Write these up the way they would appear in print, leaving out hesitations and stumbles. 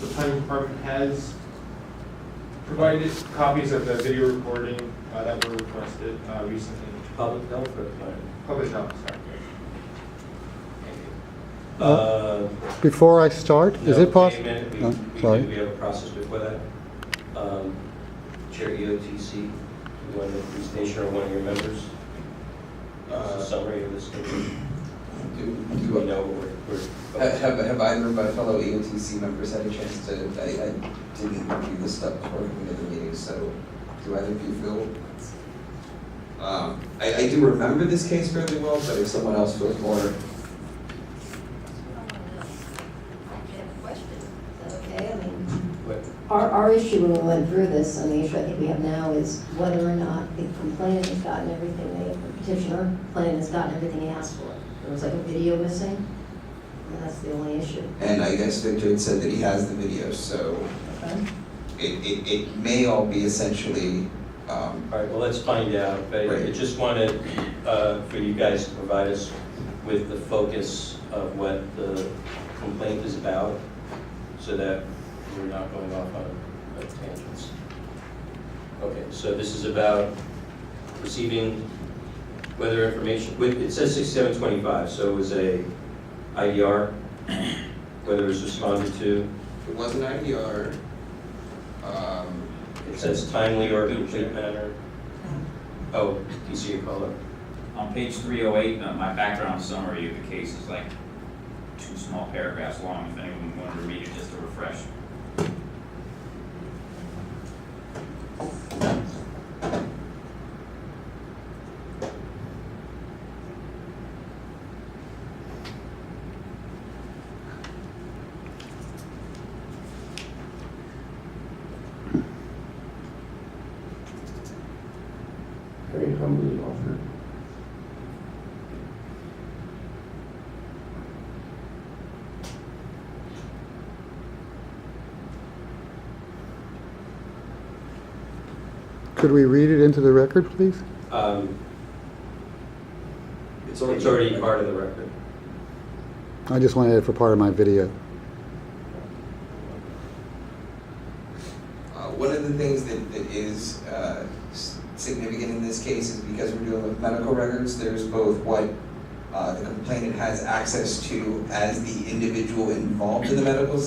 the planning department has provided copies of the video recording that were requested recently. Public health or planning? Public health, sorry. Before I start, is it possible? Wait a minute. Sorry. We have a process before that. Chair EOTC, you want the presentation or one of your members? A summary of this. Do we know Have either of my fellow EOTC members had a chance to, I didn't review this stuff before coming to the meeting, so do either of you feel? I do remember this case fairly well, but if someone else feels more. I have a question. Is that okay? I mean, our issue when we went through this, and the issue I think we have now is whether or not the complainant has gotten everything the petitioner, complainant has gotten everything he asked for. There was like a video missing, and that's the only issue. And I guess Victor had said that he has the video, so Okay. it may all be essentially. All right, well, let's find out. But Right. I just wanted for you guys to provide us with the focus of what the complaint is about so that we're not going off on tangents. Okay, so this is about receiving weather information. It says 6725, so it was a IDR, whether it was responded to. It was an IDR. It says timely or complete manner. Oh, do you see a color? On page 308, my background summary of the case is like 2 small paragraphs long, if anyone wanted to read it just to refresh. Could we read it into the record, please? It's already part of the record. I just wanted it for part of my video. One of the things that is significant in this case is because we're dealing with medical records, there's both what the complainant has access to as the individual involved in the medical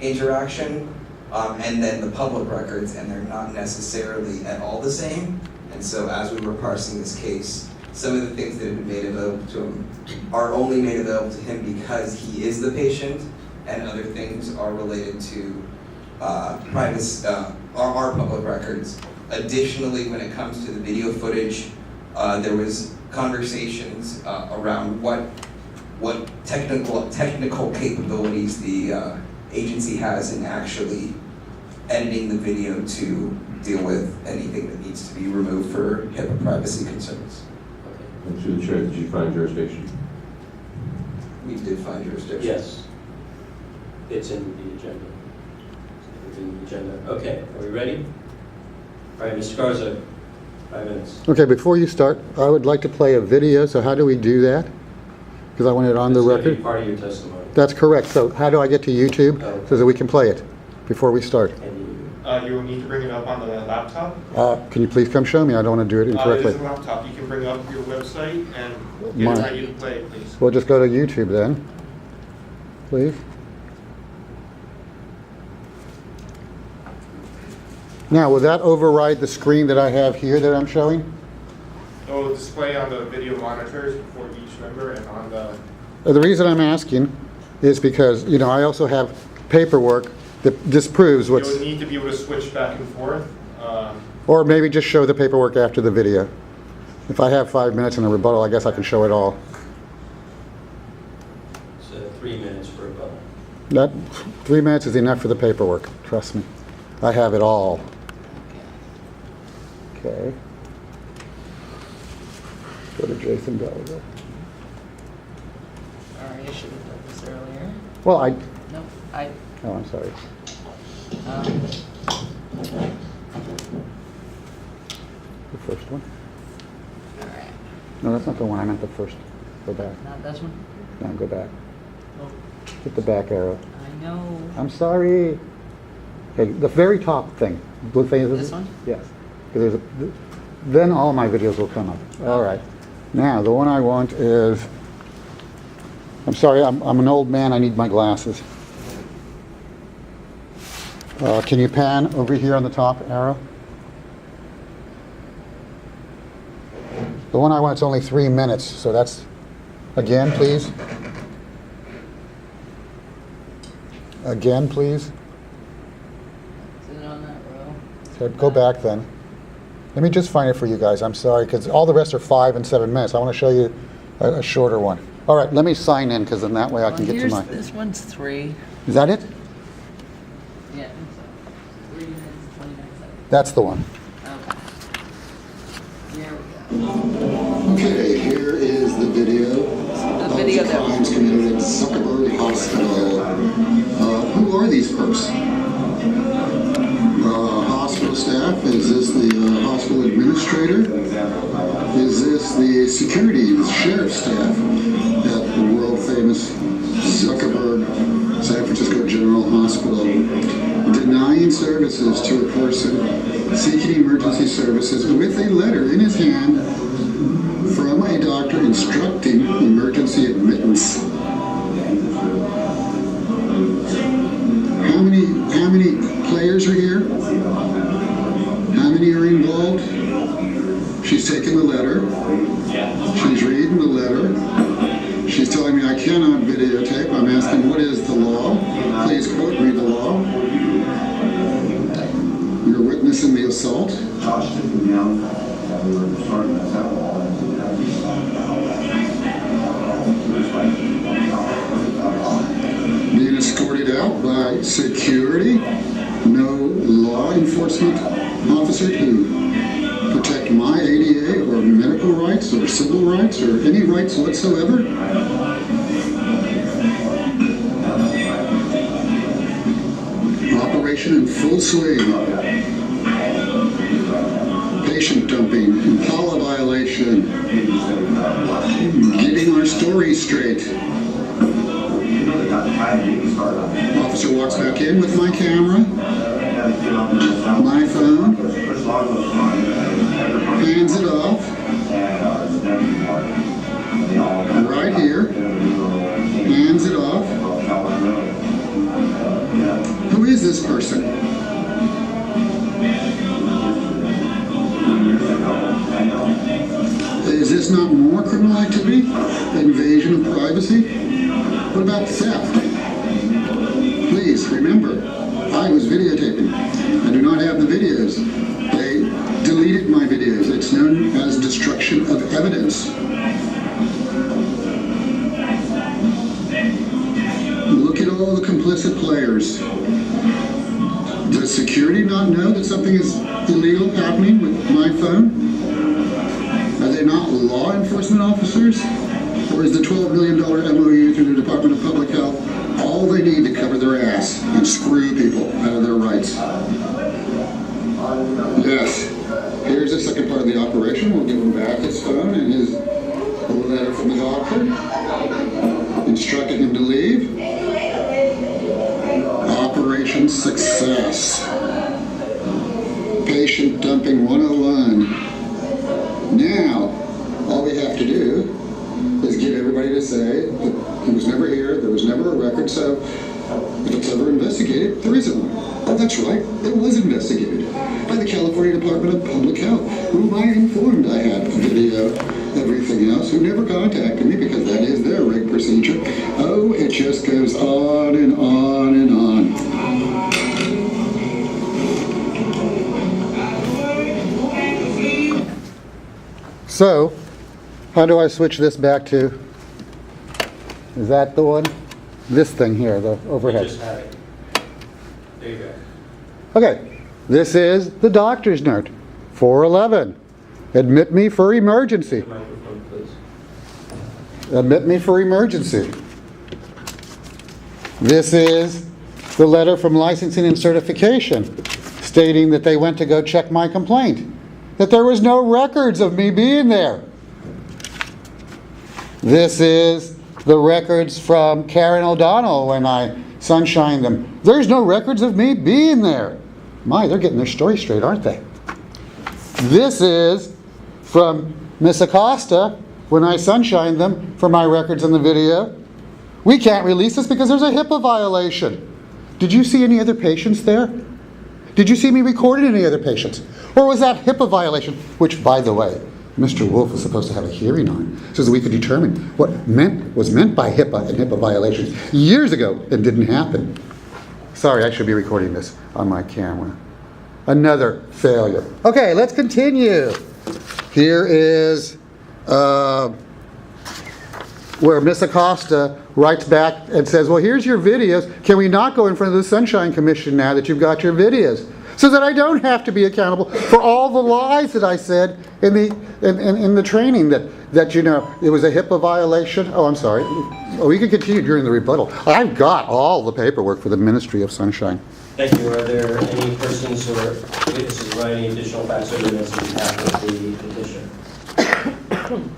interaction, and then the public records, and they're not necessarily at all the same. And so as we were parsing this case, some of the things that have been made available to him are only made available to him because he is the patient, and other things are related to our public records. Additionally, when it comes to the video footage, there was conversations around what technical capabilities the agency has in actually editing the video to deal with anything that needs to be removed for HIPAA privacy concerns. Okay. Through the chair, did you find jurisdiction? We did find jurisdiction. Yes. It's in the agenda. It's in the agenda. Okay, are we ready? All right, Mr. Garza, 5 minutes. Okay, before you start, I would like to play a video, so how do we do that? Because I want it on the It's gonna be record. part of your testimony. That's correct. So how do I get to YouTube so that we can play it before we start? And You will need to bring it up on the laptop. Can you please come show me? I don't want to do it It incorrectly. is a laptop. You can bring up your website and get Mine. it ready to play, please. We'll just go to YouTube then, please. Now, will that override the screen that I have here that I'm showing? It will display on the video monitors for each member and on the... The reason I'm asking is because, you know, I also have paperwork that disproves You'll what's, need to be able to switch back and forth. or maybe just show the paperwork after the video. If I have 5 minutes in a rebuttal, I guess I can show it all. so 3 minutes for a vote. That 3 minutes is enough for the paperwork, trust me. I have it all. Okay. Go to Jason Gallagher. Sorry, I should have done this earlier. Well, No, I, oh, I'm sorry. The first one? all right, No, that's not the one. I meant the first. Go back. not this one? No, go back. Oh, Hit the back arrow. I No. I'm sorry. Okay, the very top thing. Blue thing is This one? Yes. 'Cause there's then all my videos will come up. All right. Now, the one I want is, I'm sorry, I'm an old man, I need my glasses. Can you pan over here on the top arrow? The one I want is only 3 minutes, so that's, again, please. Again, please. Is it on that row? So go back then. Let me just find it for you guys. I'm sorry, because all the rest are 5 and 7 minutes. I want to show you a shorter one. All right, let me sign in, because then that way I can get to my... This one's 3. Is that it? Yeah, I think so. 3 minutes, 29 seconds. That's the one. Okay. Here we go. Okay, here is the video. The video of that- crimes committed at Zuckerberg Hospital. Who are these folks? Hospital staff? Is this the hospital administrator? Is this the security, the sheriff's staff at the world famous Zuckerberg San Francisco General Hospital? Denying services to a person seeking emergency services with a letter in his hand from a doctor instructing emergency admittance. How many players are here? How many are involved? She's taking the letter. She's reading the letter. She's telling me I cannot videotape. I'm asking, what is the law? Please quote me the law. You're witnessing the assault. Being escorted out by security, no law enforcement officer to protect my ADA or medical rights or civil rights or any rights whatsoever. Operation in full swing. Patient dumping, Impala violation, getting our story straight. Officer walks back in with my camera, my phone, hands it off, right here, hands it off. Who is this person? Is this not more criminal activity? Invasion of privacy? What about theft? Please remember, I was videotaping. I do not have the videos. They deleted my videos. It's known as destruction of evidence. Look at all the complicit players. Does security not know that something is illegal happening with my phone? Are they not law enforcement officers? Or is the $12 million MOU through the Department of Public Health all they need to cover their ass and screw people out of their rights? Yes. Here's the second part of the operation. We'll give him back his phone and his letter from the doctor instructing him to leave. Operation success. Patient dumping 101. Now, all we have to do is get everybody to say that he was never here, there was never a record, so if it's ever investigated, there isn't one. Oh, that's right, it was investigated by the California Department of Public Health, whom I informed I had video, everything else, who never contacted me because that is their rig procedure. Oh, it just goes on and on and on. So, how do I switch this back to, is that the one? This thing here, the overhead. Just had it. There you go. Okay, this is the doctor's note, 411. Admit me for emergency. Microphone, please. Admit me for emergency. This is the letter from licensing and certification stating that they went to go check my complaint, that there was no records of me being there. This is the records from Karen O'Donnell when I sunshine them. There's no records of me being there. My, they're getting their story straight, aren't they? This is from Miss Acosta when I sunshined them for my records in the video. We can't release this because there's a HIPAA violation. Did you see any other patients there? Did you see me recording any other patients? Or was that HIPAA violation, which, by the way, Mr. Wolf was supposed to have a hearing on so that we could determine what was meant by HIPAA and HIPAA violations years ago and didn't happen. Sorry, I should be recording this on my camera. Another failure. Okay, let's continue. Here is where Miss Acosta writes back and says, well, here's your videos. Can we not go in front of the Sunshine Commission now that you've got your videos? So that I don't have to be accountable for all the lies that I said in the training that you know, it was a HIPAA violation. Oh, I'm sorry. Oh, we can continue during the rebuttal. I've got all the paperwork for the Ministry of Sunshine. Thank you. Are there any persons or witnesses writing additional facts or evidence on behalf of the petition?